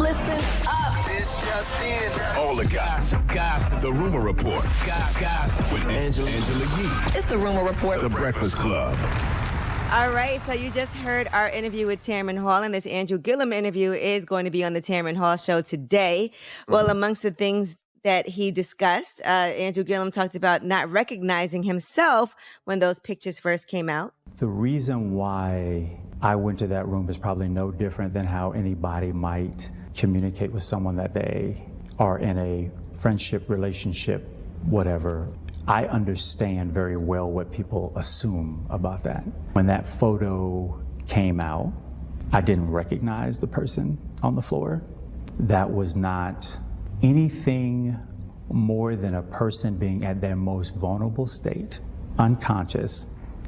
Listen up. This just in. All the gossip. The Rumor Report. Gossip. With Angela Yee. It's the Rumor Report. The Breakfast Club. All right, so you just heard our interview with Tamron Hall, and this Andrew Gillum interview is going to be on the Tamron Hall show today. Well, amongst the things that he discussed, Andrew Gillum talked about not recognizing himself when those pictures first came out. The reason why I went to that room is probably no different than how anybody might communicate with someone that they are in a friendship, relationship, whatever. I understand very well what people assume about that. When that photo came out, I didn't recognize the person on the floor. That was not anything more than a person being at their most vulnerable state, unconscious,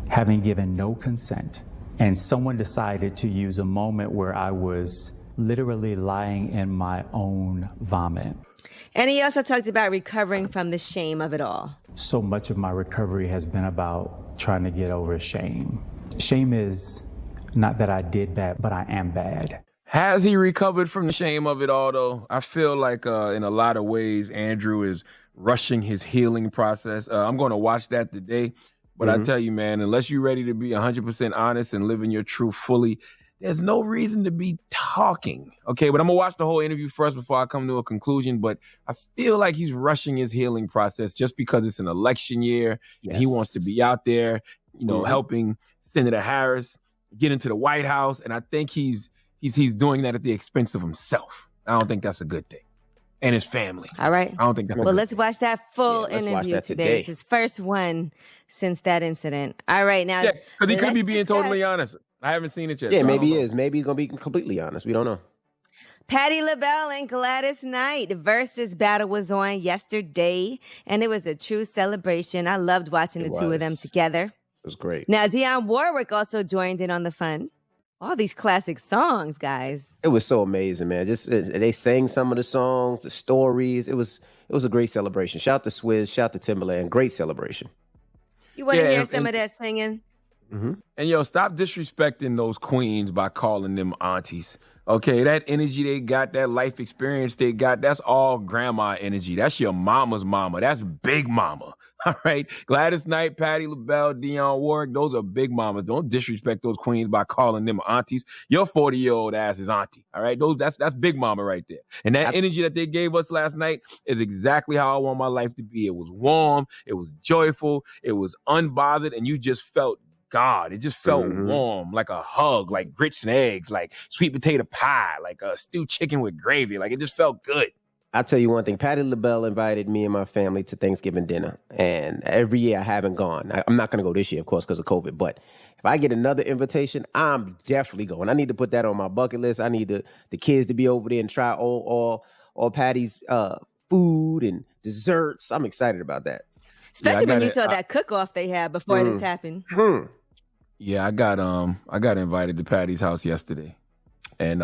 having given no consent. And someone decided to use a moment where I was literally lying in my own vomit. And he also talked about recovering from the shame of it all. So much of my recovery has been about trying to get over shame. Shame is not that I did bad, but I am bad. Has he recovered from the shame of it all, though? I feel like in a lot of ways, Andrew is rushing his healing process. I'm going to watch that today. But I tell you, man, unless you're ready to be 100% honest and living your truth fully, there's no reason to be talking, okay? But I'm going to watch the whole interview first before I come to a conclusion. But I feel like he's rushing his healing process just because it's an election year. Yes. And he wants to be out there, helping Senator Harris get into the White House. And I think he's doing that at the expense of himself. I don't think that's a good thing. And his family. All right. I don't think that's Well, let's watch that full interview today. It's his first one since that incident. All right, now. Yeah, because he could be being totally honest. I haven't seen it yet. Yeah, so maybe he is. Maybe he's going to be completely honest. We don't know. Patti LaBelle and Gladys Knight versus battle was on yesterday, and it was a true celebration. I loved watching the two of them together. It was great. Now, Dionne Warwick also joined in on the fun. All these classic songs, guys. It was so amazing, man. Just they sang some of the songs, the stories. It was a great celebration. Shout to Swizz, shout to Timberland. Great celebration. You want to hear some of that singing? Mm-hmm. And stop disrespecting those queens by calling them aunties. Okay, that energy they got, that life experience they got, that's all grandma energy. That's your mama's mama. That's big mama. All right. Gladys Knight, Patti LaBelle, Dionne Warwick, those are big mamas. Don't disrespect those queens by calling them aunties. Your 40-year-old ass is auntie. All right. That's big mama right there. And that energy that they gave us last night is exactly how I want my life to be. It was warm, it was joyful, it was unbothered, and you just felt God. It just felt warm, like a hug, like grits and eggs, like sweet potato pie, like a stewed chicken with gravy. Like it just felt good. I'll tell you one thing. Patti LaBelle invited me and my family to Thanksgiving dinner. And every year I haven't gone. I'm not going to go this year, of course, because of COVID. But if I get another invitation, I'm definitely going. I need to put that on my bucket list. I need the kids to be over there and try all Patti's food and desserts. I'm excited about that. Especially when you saw that cook-off they had before this happened. Yeah, I got invited to Patti's house yesterday. And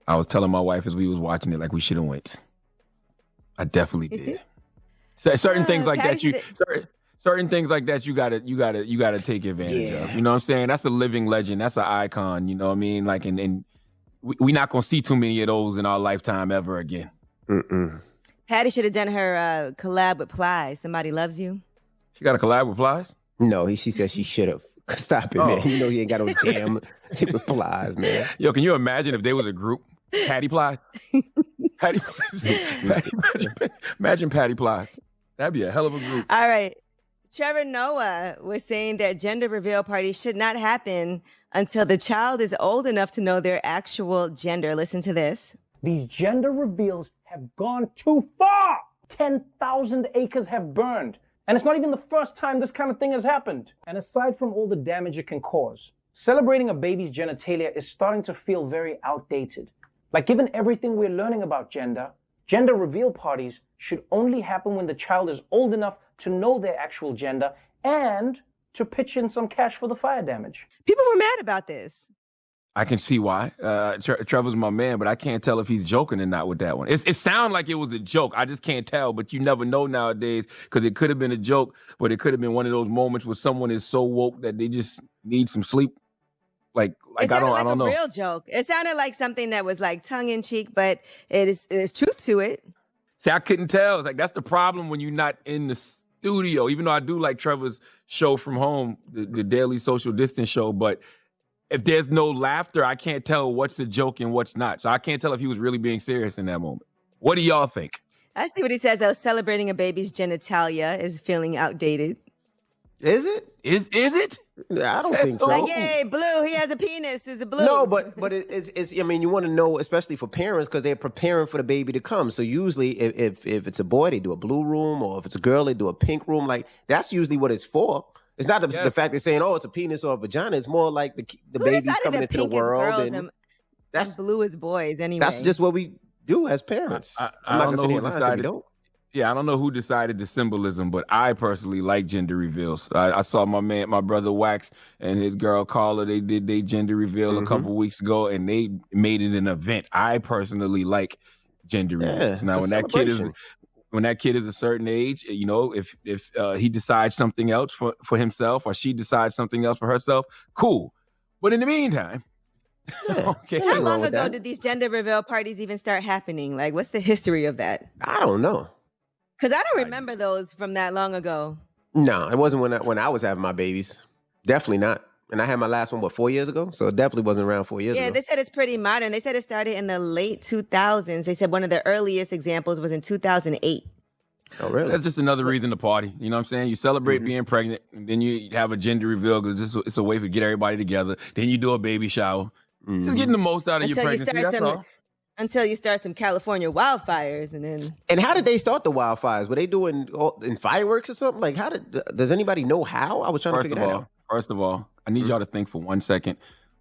I was telling my wife as we was watching it, like we should have went. I definitely did. Certain things like that, certain things like that, you gotta take advantage of. You know what I'm saying? That's a living legend. That's an icon. You know what I mean? Like, and we not gonna see too many of those in our lifetime ever again. Patti should have done her collab with Plies. Somebody Loves You. She got a collab with Plies? No, she said she should have. Stop it, man. You know he ain't got no damn Plies, man. Yo, can you imagine if they was a group? Patti Ply. Imagine Patti Ply. That'd be a hell of a group. All right. Trevor Noah was saying that gender reveal parties should not happen until the child is old enough to know their actual gender. Listen to this. These gender reveals have gone too far. 10,000 acres have burned. And it's not even the first time this kind of thing has happened. And aside from all the damage it can cause, celebrating a baby's genitalia is starting to feel very outdated. Like, given everything we're learning about gender reveal parties should only happen when the child is old enough to know their actual gender and to pitch in some cash for the fire damage. People were mad about this. I can see why. Trevor's my man, but I can't tell if he's joking or not with that one. It sounded like it was a joke. I just can't tell, but you never know nowadays because it could have been a joke, but it could have been one of those moments where someone is so woke that they just need some sleep. Like It I sounded like don't a know. real joke. It sounded like something that was like tongue in cheek, but there's truth to it. See, I couldn't tell. It's like that's the problem when you're not in the studio. Even though I do like Trevor's show from home, the daily social distance show, but if there's no laughter, I can't tell what's a joke and what's not. So I can't tell if he was really being serious in that moment. What do y'all think? I see what he says, though. Celebrating a baby's genitalia is feeling outdated. Is it? Is it? I don't think so. Like, yay, blue. He has a penis. Is a blue. No, but it's. I mean, you want to know, especially for parents, because they're preparing for the baby to come. So usually, if it's a boy, they do a blue room, or if it's a girl, they do a pink room. Like that's usually what it's for. It's not the fact they're saying, oh, it's a penis or a vagina. It's more like the baby's coming into the world, and that's blue as boys. Anyway, that's just what we do as parents. I don't know who decided. Yeah, I don't know who decided the symbolism, but I personally like gender reveals. I saw my brother Wax and his girl Carla. They did their gender reveal a couple weeks ago, and they made it an event. I personally like gender reveals. Now, when that kid is a certain age, you know, if he decides something else for himself or she decides something else for herself, cool. But in the meantime, okay. How long ago did these gender reveal parties even start happening? Like, what's the history of that? I don't know. Because I don't remember those from that long ago. No, it wasn't when I was having my babies. Definitely not. And I had my last one, 4 years ago? So it definitely wasn't around 4 years ago. Yeah, they said it's pretty modern. They said it started in the late 2000s. They said one of the earliest examples was in 2008. Oh, really? That's just another reason to party. You know what I'm saying? You celebrate being pregnant, and then you have a gender reveal because it's a way to get everybody together. Then you do a baby shower. Just getting the most out of your pregnancy, that's all. Until you start some California wildfires, and then. And how did they start the wildfires? Were they doing in fireworks or something? Like, does anybody know how? I was trying to figure that out. First of all, I need y'all to think for 1 second.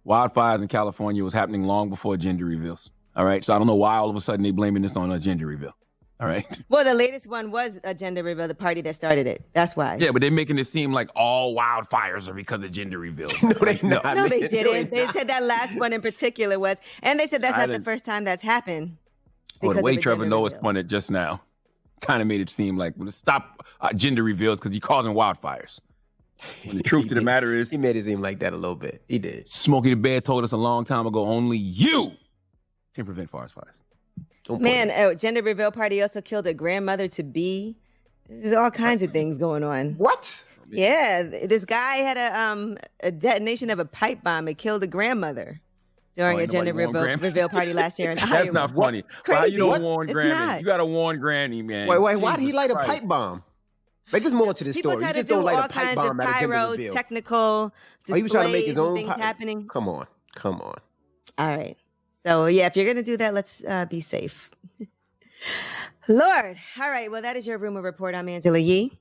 Wildfires in California was happening long before gender reveals. All right, so I don't know why all of a sudden they blaming this on a gender reveal. All right. Well, the latest one was a gender reveal, the party that started it. That's why. Yeah, but they're making it seem like all wildfires are because of gender reveals. No, they not. No, they didn't. They said that last one in particular was, and they said that's not the first time that's happened. Well, the way Trevor Noah spun it just now kind of made it seem like, well, stop gender reveals because he's causing wildfires. When the truth of the matter is, he made it seem like that a little bit. He did. Smokey the Bear told us a long time ago, only you can prevent forest fires. Man, a gender reveal party also killed a grandmother-to-be. There's all kinds of things going on. What? Yeah, this guy had a detonation of a pipe bomb. It killed a grandmother during a gender reveal party last year in Iowa. That's not funny. Why you don't warn Granny? You got to warn Granny, man. Wait, why did he light a pipe bomb? Like, there's more to this story. People try You to just do don't light all a pipe kinds bomb of at a gender reveal. pyrotechnical displays He was trying to make his own things happening. Come on. All right. So, yeah, if you're going to do that, let's be safe. Lord. All right. Well, that is your rumor report. I'm Angela Yee.